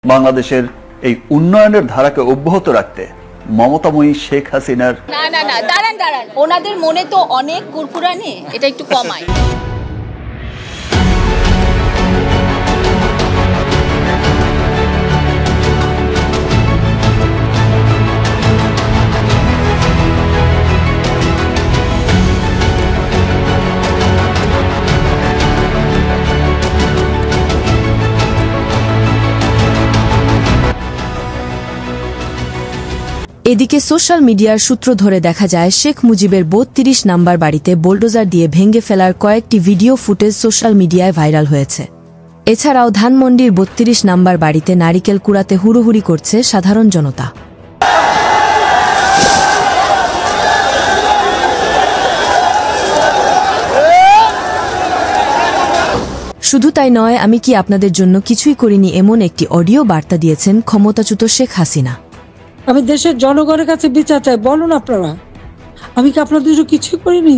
বাংলাদেশের এই উন্নয়নের ধারাকে অব্যাহত রাখতে মমতাময়ী শেখ হাসিনার না দাঁড়ান ওনাদের মনে তো অনেক কুরকুরানি, এটা একটু কমায়। এদিকে সোশ্যাল মিডিয়ার সূত্র ধরে দেখা যায় শেখ মুজিবের ৩২ নাম্বার বাড়িতে বোলডোজার দিয়ে ভেঙে ফেলার কয়েকটি ভিডিও ফুটেজ সোশ্যাল মিডিয়ায় ভাইরাল হয়েছে। এছাড়াও ধানমন্ডির ৩২ নাম্বার বাড়িতে নারিকেল কুড়াতে হুড়োহুড়ি করছে সাধারণ জনতা। শুধু তাই নয়, আমি কি আপনাদের জন্য কিছুই করিনি এমন একটি অডিও বার্তা দিয়েছেন ক্ষমতাচ্যুত শেখ হাসিনা। আমি দেশের জনগণের কাছে বিচার চাই, বলুন আপনারা, আমি কি আপনাদের জন্য কিছুই করিনি?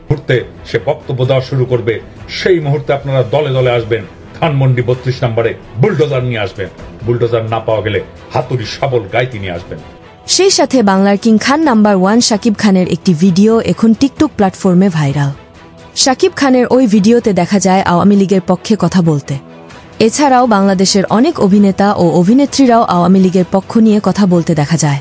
মুহূর্তে সে বক্তব্য দেওয়া শুরু করবে, সেই মুহূর্তে আপনারা দলে দলে আসবেন, ধানমন্ডি ৩২ নম্বরে বুলডোজার নিয়ে আসবেন। বুলডোজার না পাওয়া গেলে হাতুড়ি শাবল গাইতি নিয়ে আসবেন। সেই সাথে বাংলার কিং খান নাম্বার 1 শাকিব খানের একটি ভিডিও এখন টিকটক প্ল্যাটফর্মে ভাইরাল। শাকিব খানের ওই ভিডিওতে দেখা যায় আওয়ামী লীগের পক্ষে কথা বলতে। এছাড়াও বাংলাদেশের অনেক অভিনেতা ও অভিনেত্রীরাও আওয়ামী লীগের পক্ষ নিয়ে কথা বলতে দেখা যায়।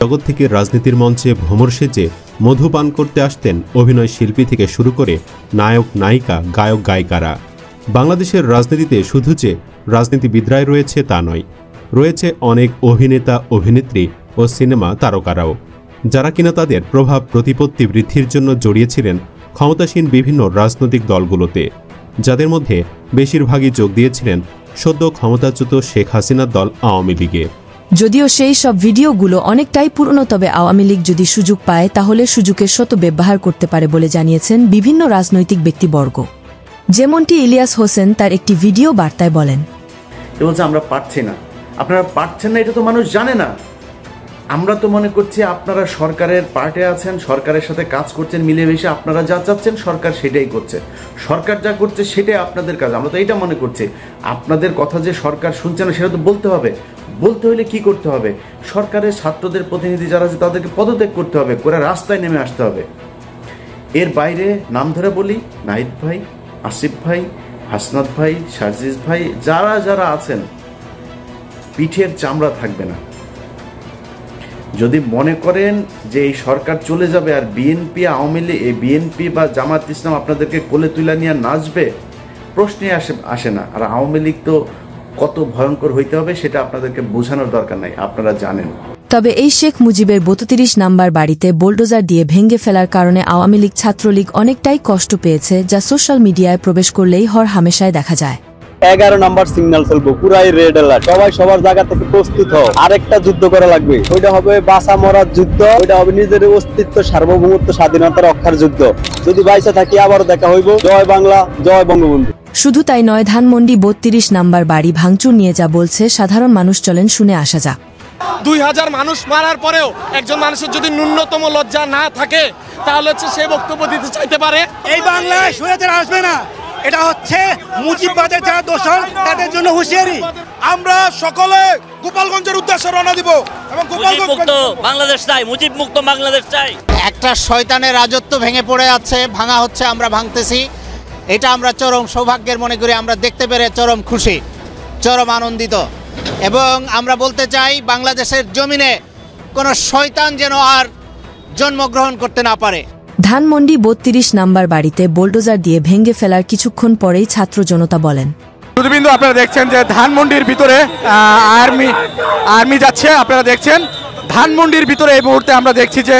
জগৎ থেকে রাজনীতির মঞ্চে ভ্রমর সেজে মধু পান করতে আসতেন অভিনয় শিল্পী থেকে শুরু করে নায়ক নায়িকা, গায়ক গায়িকারা। বাংলাদেশের রাজনীতিতে শুধু যে রাজনীতিবিদরাই রয়েছে তা নয়, রয়েছে অনেক অভিনেতা, অভিনেত্রী ও সিনেমা তারকারাও, যারা কিনা তাদের প্রভাব প্রতিপত্তি বৃদ্ধির জন্য জড়িয়েছিলেন ক্ষমতাসীন বিভিন্ন রাজনৈতিক দলগুলোতে, যাদের মধ্যে বেশিরভাগই যোগ দিয়েছিলেন সদ্য ক্ষমতাচ্যুত শেখ হাসিনার দল আওয়ামী লীগে। যদিও সেই সব ভিডিওগুলো অনেকটাই পুরনো, তবে আওয়ামী লীগ যদি সুযোগ পায় তাহলে সুযোগের ব্যবহার করতে পারে বলে জানিয়েছেন বিভিন্ন রাজনৈতিক ব্যক্তিবর্গ। যেমনটি ইলিয়াস হোসেন তার একটি ভিডিও বার্তায় বলেন, আমরা পারছি না, আপনারা পারছেন না, এটা তো মানুষ জানে না। আমরা তো মনে করছি আপনারা সরকারের পার্টে আছেন, সরকারের সাথে কাজ করছেন মিলেমিশে, আপনারা যা চাচ্ছেন সরকার সেটাই করছে, সরকার যা করছে সেটাই আপনাদের কাজ। আমরা তো এইটা মনে করছি, আপনাদের কথা যে সরকার শুনছে না সেটা তো বলতে হবে। বলতে হলে কি করতে হবে? সরকারের ছাত্রদের প্রতিনিধি যারা আছে তাদেরকে পদত্যাগ করতে হবে, করে রাস্তায় নেমে আসতে হবে। এর বাইরে নাম ধরে বলি, নাহিদ ভাই, আসিফ ভাই, হাসনাত ভাই, সার্জিস ভাই, যারা যারা আছেন, পিঠের চামড়া থাকবে না। যদি মনে করেন যে এই সরকার চলে যাবে আর বিএনপি, আওয়ামী লীগ, এই বিএনপি বা জামাত ইসলাম আপনাদেরকে কোলে তুলে নিয়ে নাচবে, প্রশ্নে আসে না। আর আওয়ামী লীগ তো কত ভয়ঙ্কর হইতে হবে সেটা আপনাদেরকে বোঝানোর দরকার নাই, আপনারা জানেন। তবে এই শেখ মুজিবের ৩২ নাম্বার বাড়িতে বোলডোজার দিয়ে ভেঙে ফেলার কারণে আওয়ামী লীগ, ছাত্রলীগ অনেকটাই কষ্ট পেয়েছে, যা সোশ্যাল মিডিয়ায় প্রবেশ করলেই হর হামেশায় দেখা যায়। 11 নাম্বার সিগন্যাল চলবো, পুরাই রেড অ্যালার্ট, সবাই সবার জায়গা থেকে প্রস্তুত হও। আরেকটা যুদ্ধ করা লাগবে, ওইটা হবে বাঁচা মরার যুদ্ধ, ওইটা হবে নিজের অস্তিত্ব, সার্বভৌমত্ব, স্বাধীনতা রক্ষার যুদ্ধ। যদি বাইচা থাকি আবারও দেখা হইব। জয় বাংলা, জয় বঙ্গবন্ধু। শুধু তাই নয়, ধানমন্ডি ৩২ নাম্বার বাড়ি ভাঙচুর নিয়ে যা বলছে সাধারণ মানুষ, চলেন শুনে আসা যাক। 2000 মানুষ মারার পরেও একজন মানুষের যদি ন্যূনতম লজ্জা না থাকে তাহলে সে বক্তব্য দিতে চাইতে পারে। এই বাংলায় স্বৈরাচার আসবে না, এটা হচ্ছে মুজিববাদের যারা দোষর তাদের জন্য হুঁশিয়ারি। আমরা সকলে গোপালগঞ্জের উদ্দেশ্যে রওনা দিব এবং গোপালগঞ্জ বাংলাদেশ চাই, মুজিব মুক্ত বাংলাদেশ চাই। একটা শয়তানের রাজত্ব ভেঙে পড়ে আছে, ভাঙা হচ্ছে, আমরা ভাঙতেছি। এটা আমরা চরম সৌভাগ্যের মনে করি, আমরা দেখতে পেরে চরম খুশি, চরম আনন্দিত। এবং আমরা বলতে চাই বাংলাদেশের জমিনে কোনো শয়তান যেন আর জন্মগ্রহণ করতে না পারে। ধানমন্ডি ৩২ নাম্বার বাড়িতে বোলডোজার দিয়ে ভেঙে ফেলার কিছুক্ষণ পরেই ছাত্র জনতা বলেন, সুধীবৃন্দ, আপনারা দেখছেন যে ধানমন্ডির ভিতরে আর্মি যাচ্ছে। আপনারা দেখছেন ধানমন্ডির ভিতরে এই মুহূর্তে আমরা দেখছি যে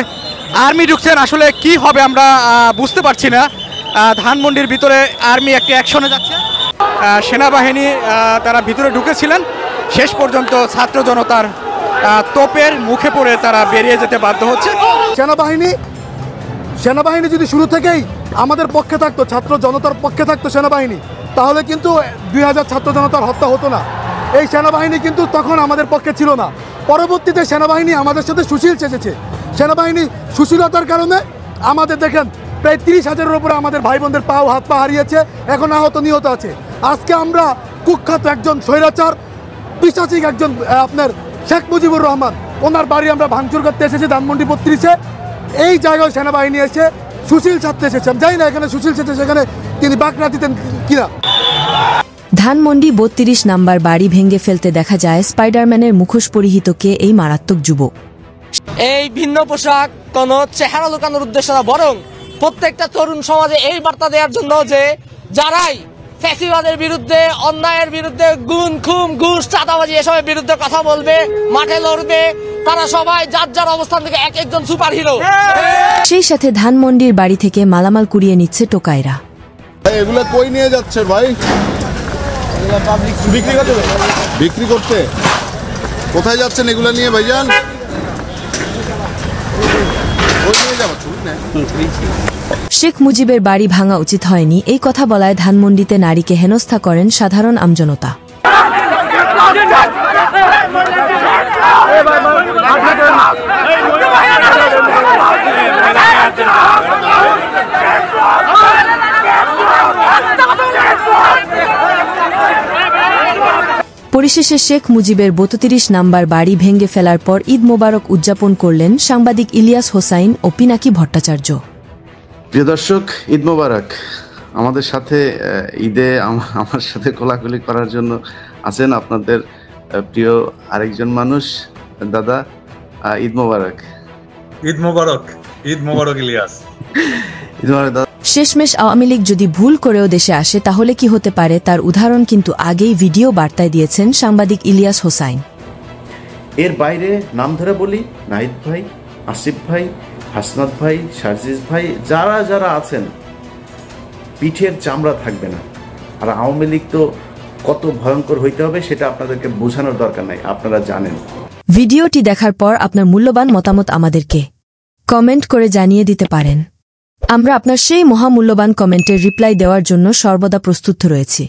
আর্মি ঢুকছেন। আসলে কি হবে আমরা বুঝতে পারছি না। ধানমন্ডির ভিতরে আর্মি একটি অ্যাকশনে যাচ্ছে। সেনাবাহিনী তারা ভিতরে ঢুকেছিলেন, শেষ পর্যন্ত ছাত্র জনতার তোপের মুখে পড়ে তারা বেরিয়ে যেতে বাধ্য হচ্ছে। সেনাবাহিনী যদি শুরু থেকেই আমাদের পক্ষে থাকতো, ছাত্র জনতার পক্ষে থাকতো সেনাবাহিনী, তাহলে কিন্তু 2000 ছাত্র জনতার হত্যা হতো না। এই সেনাবাহিনী কিন্তু তখন আমাদের পক্ষে ছিল না। পরবর্তীতে সেনাবাহিনী আমাদের সাথে সুশীল চেঁচেছে। সেনাবাহিনী সুশীলতার কারণে আমাদের দেখেন প্রায় 30,000-এর উপরে আমাদের ভাই বোনদের হাত পা হারিয়েছে, এখন আহত নিহত আছে। আজকে আমরা কুখ্যাত একজন স্বৈরাচার পিশাচিক একজন আপনার শেখ মুজিবুর রহমান, ওনার বাড়ি আমরা ভাঙচুর করতে এসেছি ধানমন্ডি 32-এ। এই জায়গায় সেনাবাহিনী এসে সুশীল ছাত্র এসেছে, আমি জানি না এখানে সুশীল ছাত্র সেখানে তিনি বাকরা দিতেন কিনা। ধানমন্ডি 32 নাম্বার বাড়ি ভেঙে ফেলতে দেখা যায় স্পাইডারম্যানের মুখোশ পরিহিত কে এই মারাত্মক যুবক। এই ভিন্ন পোশাক কোনো চেহারা লুকানোর উদ্দেশ্য না, বরং প্রত্যেকটা তরুণ সমাজে এই বার্তা দেওয়ার জন্য যে যারাই ফ্যাসিবাদের বিরুদ্ধে, অন্যায়ের বিরুদ্ধে, গুণ খুম ঘুষ চাঁদাবাজি এসবের বিরুদ্ধে কথা বলবে, মাঠে লড়বে, তারা সবাই যার যার অবস্থান থেকে এক একজন সুপার হিরো। সেই সাথে ধানমন্ডির বাড়ি থেকে মালামাল কুড়িয়ে নিচ্ছে টোকাইরা। এগুলো কই নিয়ে যাচ্ছে ভাই? বিক্রি করতে কোথায় যাচ্ছেন এগুলো নিয়ে ভাইজান? শেখ মুজিবের বাড়ি ভাঙা উচিত হয়নি, এই কথা বলায় ধানমন্ডিতে নারীকে হেনস্থা করেন সাধারণ আমজনতা। পরিশেষে শেখ মুজিবের 32 নাম্বার বাড়ি ভেঙে ফেলার পর ঈদ মোবারক উদযাপন করলেন সাংবাদিক ইলিয়াস হোসাইন ও পিনাকি ভট্টাচার্য। প্রিয় দর্শক, ঈদ মোবারক। আমাদের সাথে ঈদে আমার সাথে কোলাকুলি করার জন্য আছেন আপনাদের প্রিয় আরেকজন মানুষ। দাদা, ঈদ মোবারক। ঈদ মোবারক। ঈদ মোবারক ইলিয়াস। ঈদ মোবারক দাদা। শেষমেশ আওয়ামী লীগ যদি ভুল করেও দেশে আসে তাহলে কি হতে পারে তার উদাহরণ কিন্তু আগেই ভিডিও বার্তায় দিয়েছেন সাংবাদিক ইলিয়াস হোসাইন। এর বাইরে নাম ধরে বলি, নাহিদ ভাই, আসিফ ভাই, হাসনাত ভাই, সার্জিস ভাই, যারা যারা আছেন, পিঠের চামড়া থাকবে না। আর আওয়ামী লীগ তো কত ভয়ঙ্কর হইতে হবে সেটা আপনাদেরকে বোঝানোর দরকার নাই, আপনারা জানেন। ভিডিওটি দেখার পর আপনার মূল্যবান মতামত আমাদেরকে কমেন্ট করে জানিয়ে দিতে পারেন। আমরা আপনার সেই মহামূল্যবান কমেন্টের রিপ্লাই দেওয়ার জন্য সর্বদা প্রস্তুত রয়েছি।